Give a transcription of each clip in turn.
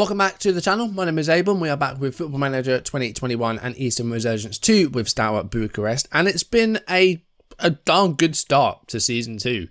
Welcome back to the channel. My name is Abel and we are back with Football Manager 2021 and Eastern Resurgence 2 with Steaua Bucharest, and it's been a darn good start to Season 2.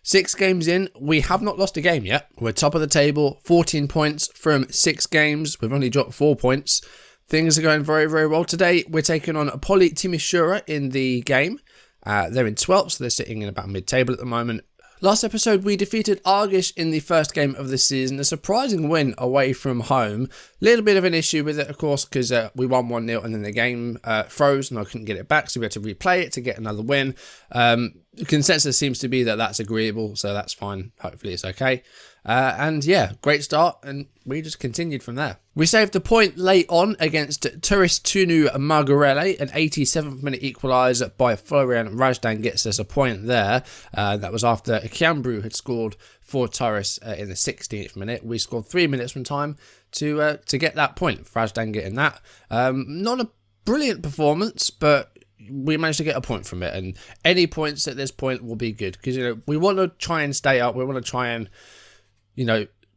6 games in, we have not lost a game yet. We're top of the table, 14 points from 6 games. We've only dropped 4 points. Things are going very, very well today. We're taking on Poli Timișoara in the game. They're in 12th, so they're sitting in about mid-table at the moment. Last episode, we defeated Argish in the first game of the season. A surprising win away from home. Little bit of an issue with it, of course, because we won 1-0 and then the game froze and I couldn't get it back, so we had to replay it to get another win. The consensus seems to be that that's agreeable, so that's fine. Hopefully it's okay. And yeah, great start, and we just continued from there. We saved a point late on against Turistunu Margarele, an 87th minute equaliser by Florian Rajdan gets us a point there. That was after Kiambru had scored for Turris in the 16th minute. We scored 3 minutes from time to get that point. Rajdan getting that. Not a brilliant performance, but we managed to get a point from it, and any points at this point will be good because we want to try and stay up. We want to try and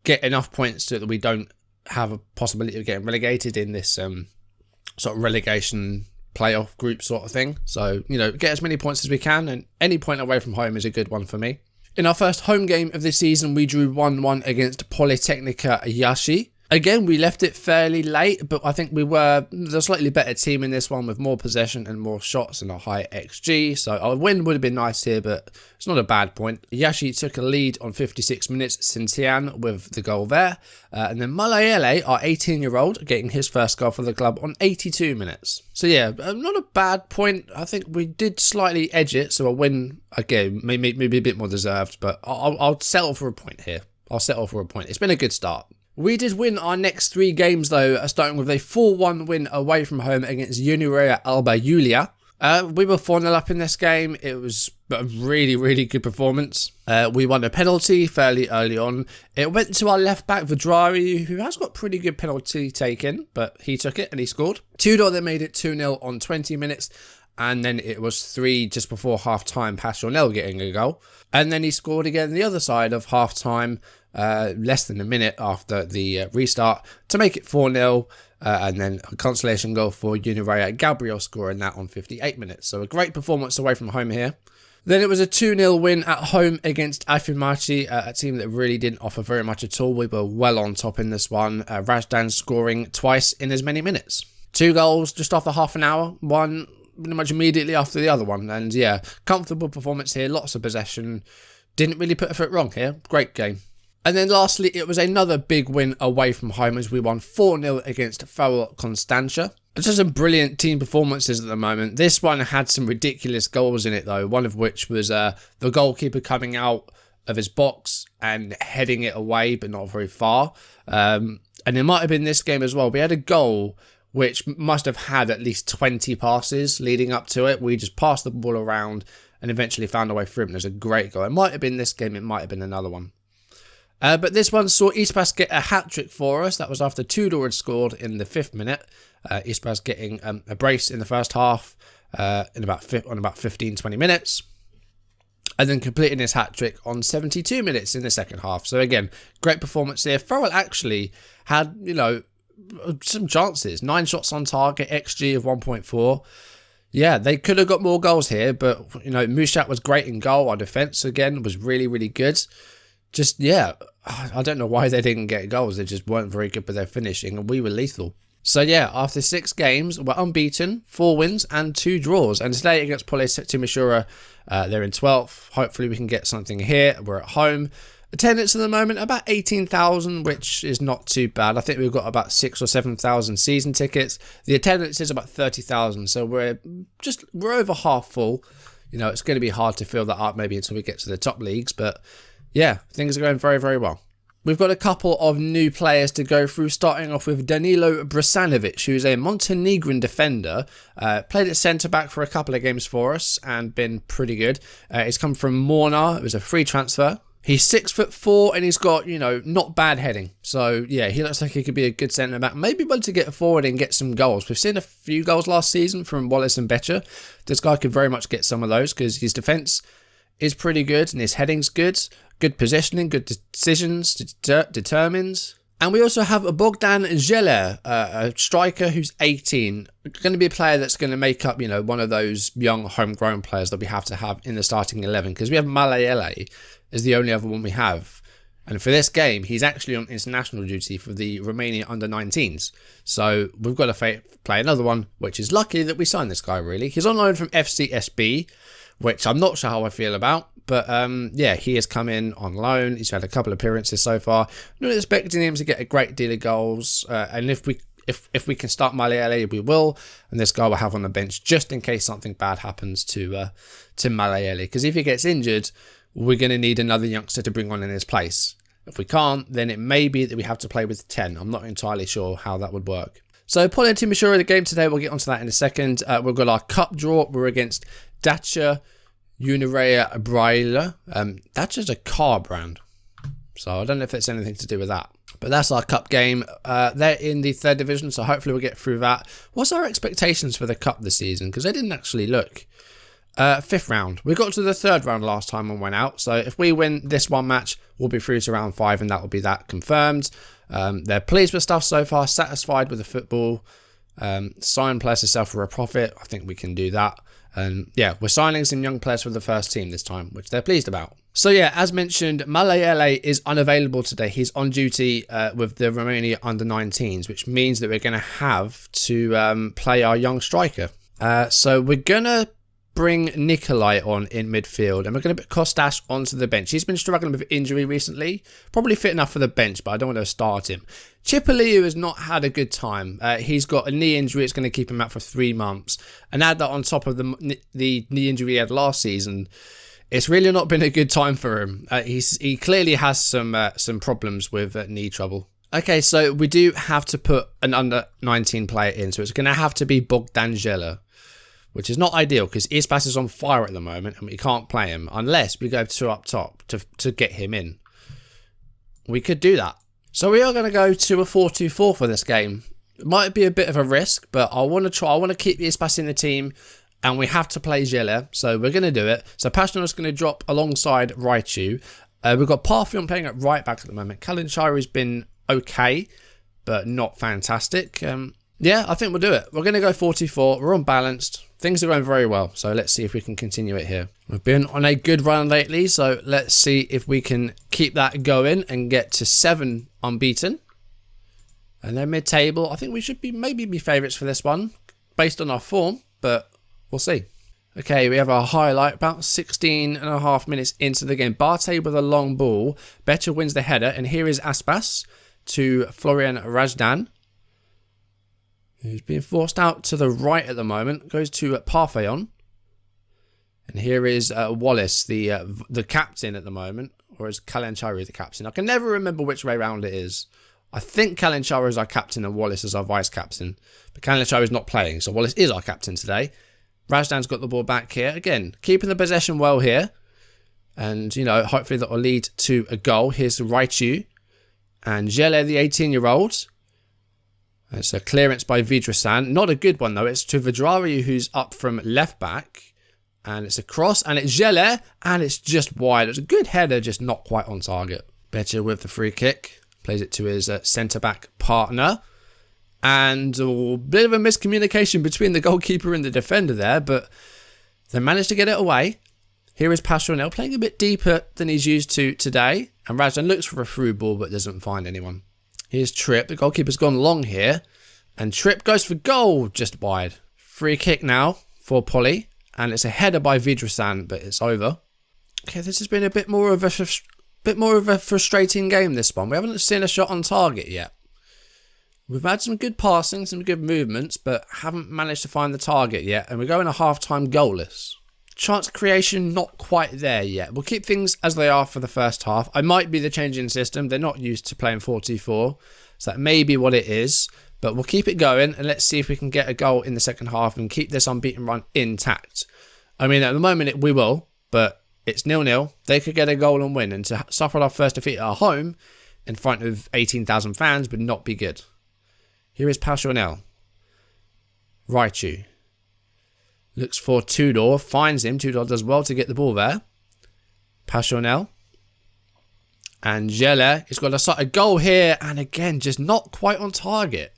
get enough points so that we don't have a possibility of getting relegated in this sort of relegation playoff group sort of thing. So, get as many points as we can, and any point away from home is a good one for me. In our first home game of this season, we drew 1-1 against Politehnica Iași. Again, we left it fairly late, but I think we were the slightly better team in this one with more possession and more shots and a high XG. So a win would have been nice here, but it's not a bad point. Iași took a lead on 56 minutes, Sintian with the goal there. And then Malayele, our 18-year-old, getting his first goal for the club on 82 minutes. So yeah, not a bad point. I think we did slightly edge it, so a win, again, maybe a bit more deserved, but I'll settle for a point here. I'll settle for a point. It's been a good start. We did win our next 3 games though, starting with a 4-1 win away from home against Unirea Alba Iulia. We were 4-0 up in this game. It was a really, really good performance. We won a penalty fairly early on. It went to our left back Vadrari, who has got pretty good penalty taken, but he took it and he scored. Tudor then made it 2-0 on 20 minutes. And then it was 3 just before half-time, Pasionel getting a goal. And then he scored again the other side of half-time, less than a minute after the restart, to make it 4-0. And then a consolation goal for Unirea, Gabriel scoring that on 58 minutes. So a great performance away from home here. Then it was a 2-0 win at home against FMRo, a team that really didn't offer very much at all. We were well on top in this one. Rajdan scoring twice in as many minutes. 2 goals just after half an hour, one pretty much immediately after the other one. And yeah, comfortable performance here, lots of possession. Didn't really put a foot wrong here. Great game. And then lastly, it was another big win away from home as we won 4-0 against FMRo Constanța. Just some brilliant team performances at the moment. This one had some ridiculous goals in it though, one of which was the goalkeeper coming out of his box and heading it away, but not very far. And it might have been this game as well. We had a goal which must have had at least 20 passes leading up to it. We just passed the ball around and eventually found our way through it. And it was a great goal. It might have been this game. It might have been another one. But this one saw Ispas get a hat-trick for us. That was after Tudor had scored in the 5th minute. Ispas getting a brace in the first half on about 15-20 minutes. And then completing his hat-trick on 72 minutes in the second half. So again, great performance here. FMRo actually had, some chances. 9 shots on target, XG of 1.4. Yeah, they could have got more goals here, but Mushat was great in goal. Our defence again was really, really good. Just yeah, I don't know why they didn't get goals. They just weren't very good with their finishing, and we were lethal. So yeah, after 6 games, we're unbeaten, 4 wins and 2 draws. And today against Poli Timișoara, they're in 12th. Hopefully we can get something here. We're at home. Attendance at the moment, about 18,000, which is not too bad. I think we've got about 6,000 or 7,000 season tickets. The attendance is about 30,000, so we're over half full. It's going to be hard to fill that up maybe until we get to the top leagues, but yeah, things are going very, very well. We've got a couple of new players to go through, starting off with Danilo Brasanovic, who's a Montenegrin defender. Played at centre-back for a couple of games for us and been pretty good. He's come from Mornar. It was a free transfer. He's 6'4" and he's got, not bad heading. So yeah, he looks like he could be a good centre back. Maybe able to get forward and get some goals. We've seen a few goals last season from Wallace and Becher. This guy could very much get some of those because his defence is pretty good and his heading's good. Good positioning, good decisions, determines. And we also have a Bogdan Zeller, a striker who's 18. Going to be a player that's going to make up, one of those young homegrown players that we have to have in the starting 11. Because we have Malayele is the only other one we have. And for this game, he's actually on international duty for the Romanian under-19s. So we've got to play another one, which is lucky that we signed this guy, really. He's on loan from FCSB, which I'm not sure how I feel about. But yeah, he has come in on loan. He's had a couple of appearances so far. Not expecting him to get a great deal of goals. And if we can start Malayele, we will. And this guy will have on the bench just in case something bad happens to Malayele. Because if he gets injured, we're going to need another youngster to bring on in his place. If we can't, then it may be that we have to play with 10. I'm not entirely sure how that would work. So Poli Timișoara, the game today, we'll get onto that in a second. We've got our cup draw. We're against Dacia Unirea Braila. Dacia's a car brand. So I don't know if it's anything to do with that. But that's our cup game. They're in the 3rd division, so hopefully we'll get through that. What's our expectations for the cup this season? Because they didn't actually look. 5th round. We got to the 3rd round last time and went out. So if we win this one match, we'll be through to round 5 and that will be that confirmed. They're pleased with stuff so far, satisfied with the football. Sign players to sell for a profit. I think we can do that. And yeah, we're signing some young players for the first team this time, which they're pleased about. So yeah, as mentioned, Malayele is unavailable today. He's on duty with the Romania under-19s, which means that we're going to have to play our young striker. So we're going to bring Nikolai on in midfield, and we're going to put Kostas onto the bench. He's been struggling with injury recently, probably fit enough for the bench, but I don't want to start him. Chipoliu has not had a good time. He's got a knee injury. It's going to keep him out for 3 months, and add that on top of the knee injury he had last season. It's really not been a good time for him. He clearly has some problems with knee trouble. Okay, so we do have to put an under-19 player in, so it's going to have to be Bogdan Zeller, which is not ideal because Ispas is on fire at the moment and we can't play him unless we go 2 up top to get him in. We could do that. So we are going to go to a 4-2-4 for this game. It might be a bit of a risk, but I want to try. I want to keep Ispas in the team and we have to play Zeller, so we're going to do it. So Passion is going to drop alongside Raichu. We've got Parfion playing at right back at the moment. Kalinchari's been okay, but not fantastic. Yeah, I think we'll do it. We're going to go 4-2-4. We're unbalanced. Things are going very well, so let's see if we can continue it here. We've been on a good run lately, so let's see if we can keep that going and get to 7 unbeaten. And then mid-table, I think we should maybe be favourites for this one, based on our form, but we'll see. Okay, we have our highlight about 16.5 minutes into the game. Bartey with a long ball. Becher wins the header, and here is Aspas to Florian Razdan, who's being forced out to the right at the moment. Goes to Parfeon. And here is Wallace, the captain at the moment. Or is Kalanchari the captain? I can never remember which way round it is. I think Kalanchari is our captain and Wallace is our vice captain. But Kalanchari is not playing, so Wallace is our captain today. Razdan's got the ball back here. Again, keeping the possession well here. And, hopefully that will lead to a goal. Here's Raichu. And Zeller, the 18-year-old. It's a clearance by Vidrasan. Not a good one, though. It's to Vidrariu, who's up from left back. And it's a cross. And it's Zeller. And it's just wide. It's a good header, just not quite on target. Becher with the free kick. Plays it to his centre-back partner. And a bit of a miscommunication between the goalkeeper and the defender there. But they managed to get it away. Here is Passionel playing a bit deeper than he's used to today. And Razdan looks for a through ball but doesn't find anyone. Here's Tripp. The goalkeeper's gone long here. And Tripp goes for goal just wide. Free kick now for Poli. And it's a header by Vidrasan, but it's over. Okay, this has been a bit more of a frustrating game, this one. We haven't seen a shot on target yet. We've had some good passing, some good movements, but haven't managed to find the target yet. And we're going a half-time goalless. Chance creation not quite there yet. We'll keep things as they are for the first half. I might be the change in system. They're not used to playing 4-2-4. So that may be what it is. But we'll keep it going and let's see if we can get a goal in the second half and keep this unbeaten run intact. I mean, at the moment we will, but it's 0-0. They could get a goal and win. And to suffer our first defeat at our home in front of 18,000 fans would not be good. Here is Passionel. Raichu. Looks for Tudor, finds him. Tudor does well to get the ball there. Passionel. And Jelle has got a goal here. And again, just not quite on target.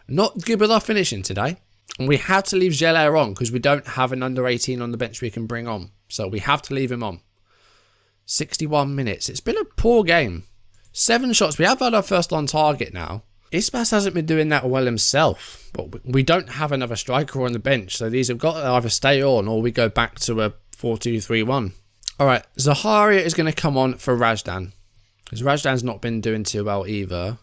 Not good with our finishing today. And we have to leave Jelle on because we don't have an under 18 on the bench we can bring on. So we have to leave him on. 61 minutes. It's been a poor game. 7 shots. We have had our first on target now. Ispas hasn't been doing that well himself. But we don't have another striker on the bench. So these have got to either stay on or we go back to a 4-2-3-1. Alright, Zaharia is going to come on for Razdan. Because Razdan's not been doing too well either.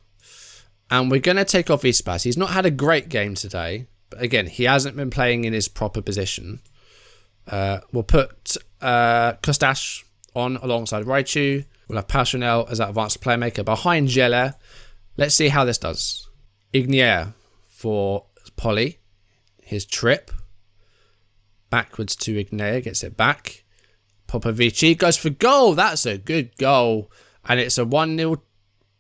And we're going to take off Ispas. He's not had a great game today. But again, he hasn't been playing in his proper position. We'll put Kostas on alongside Raichu. We'll have Passionel as that advanced playmaker behind Jelle. Let's see how this does. Ignier for Poli. His trip. Backwards to Ignier. Gets it back. Popovici goes for goal. That's a good goal. And it's a 1-0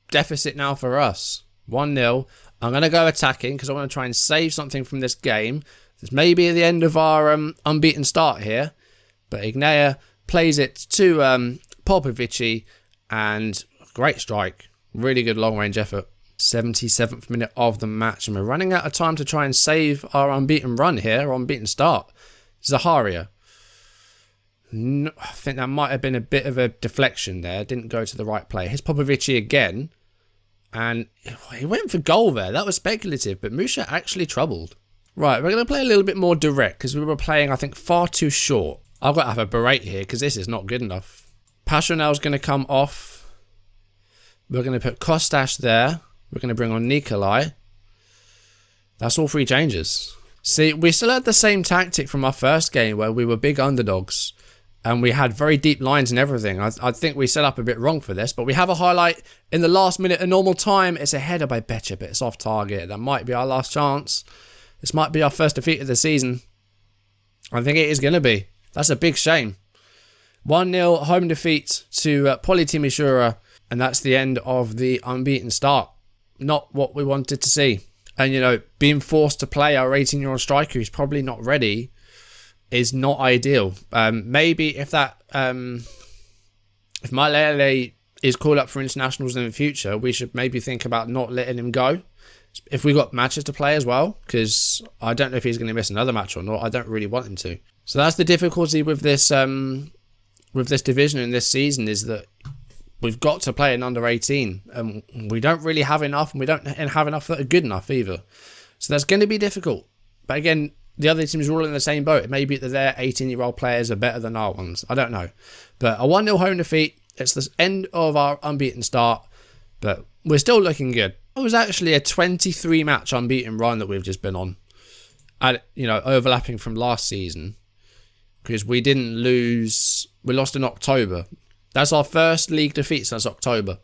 deficit now for us. 1-0. I'm going to go attacking because I want to try and save something from this game. This may be the end of our unbeaten start here. But Ignier plays it to Popovici. And great strike. Really good long-range effort. 77th minute of the match. And we're running out of time to try and save our unbeaten run here. Our unbeaten start. Zaharia. No, I think that might have been a bit of a deflection there. Didn't go to the right play. Here's Popovici again. And he went for goal there. That was speculative. But Musha actually troubled. Right, we're going to play a little bit more direct. Because we were playing, I think, far too short. I've got to have a berate here. Because this is not good enough. Passionel's going to come off. We're going to put Kostas there. We're going to bring on Nikolai. That's all 3 changes. See, we still had the same tactic from our first game. Where we were big underdogs. And we had very deep lines and everything. I think we set up a bit wrong for this. But we have a highlight in the last minute of normal time. It's a header by Betcha, but it's off target. That might be our last chance. This might be our first defeat of the season. I think it is going to be. That's a big shame. 1-0 home defeat to Poli Timișoara. And that's the end of the unbeaten start. Not what we wanted to see. And, you know, being forced to play our 18-year-old striker who's probably not ready is not ideal. Maybe if that if Malele is called up for internationals in the future, we should maybe think about not letting him go. If we got matches to play as well, because I don't know if he's going to miss another match or not. I don't really want him to. So that's the difficulty with this division in this season, is that we've got to play an under 18, and we don't really have enough, and we don't have enough that are good enough either. So that's going to be difficult. But again, the other teams are all in the same boat. It may be that their 18-year-old players are better than our ones. I don't know. But a 1-0 home defeat. It's the end of our unbeaten start. But we're still looking good. It was actually a 23-match unbeaten run that we've just been on. And, you know, overlapping from last season. Because we didn't lose. We lost in October. That's our first league defeat since October.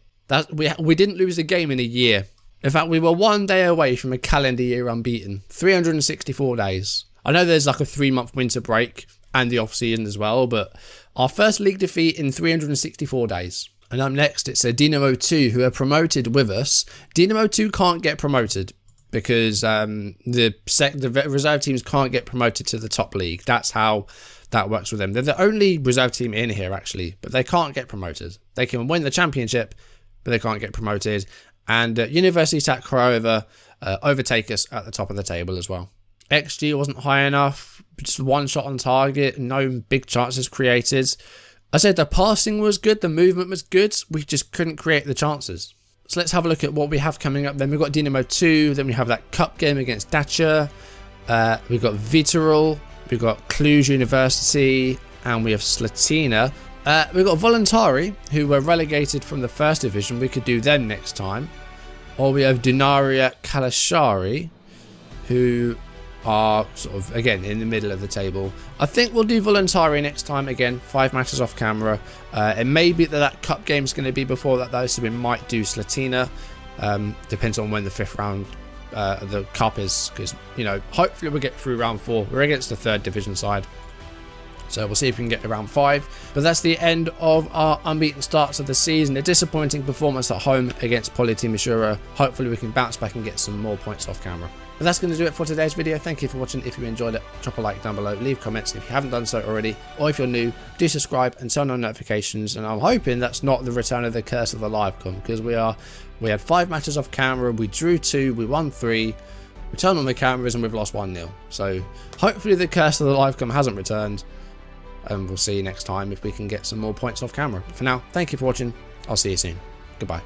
We didn't lose a game in a year. In fact, we were 1 day away from a calendar year unbeaten. 364 days. I know there's like a 3-month winter break and the off-season as well, but our first league defeat in 364 days. And up next, it's a Dinamo 2 who are promoted with us. Dinamo 2 can't get promoted because the reserve teams can't get promoted to the top league. That's how that works with them. They're the only reserve team in here, actually, but they can't get promoted. They can win the championship, but they can't get promoted. And Universitat Craiova overtake us at the top of the table as well. XG wasn't high enough. Just 1 shot on target. No big chances created. I said the passing was good. The movement was good. We just couldn't create the chances. So let's have a look at what we have coming up. Then we've got Dinamo 2. Then we have that cup game against Dacia. We've got Viitorul. We've got Cluj University. And we have Slatina. We've got Voluntari, who were relegated from the first division. We could do them next time. Or we have Dunaria Kalashari, who are sort of, again, in the middle of the table. I think we'll do Voluntari next time. Again, 5 matches off camera. It may be that cup game is going to be before that, though, so we might do Slatina. Depends on when the 5th round of the cup is, because, you know, hopefully we'll get through round 4. We're against the 3rd division side. So we'll see if we can get to round 5. But that's the end of our unbeaten starts of the season. A disappointing performance at home against Poli Timișoara. Hopefully we can bounce back and get some more points off camera. But that's going to do it for today's video. Thank you for watching. If you enjoyed it, drop a like down below, leave comments if you haven't done so already, or if you're new, do subscribe and turn on notifications. And I'm hoping that's not the return of the curse of the livecom, because we had 5 matches off camera, we drew 2, we won 3, we turned on the cameras and we've lost 1-0. So hopefully the curse of the livecom hasn't returned, and we'll see you next time if we can get some more points off camera. But for now, thank you for watching. I'll see you soon. Goodbye.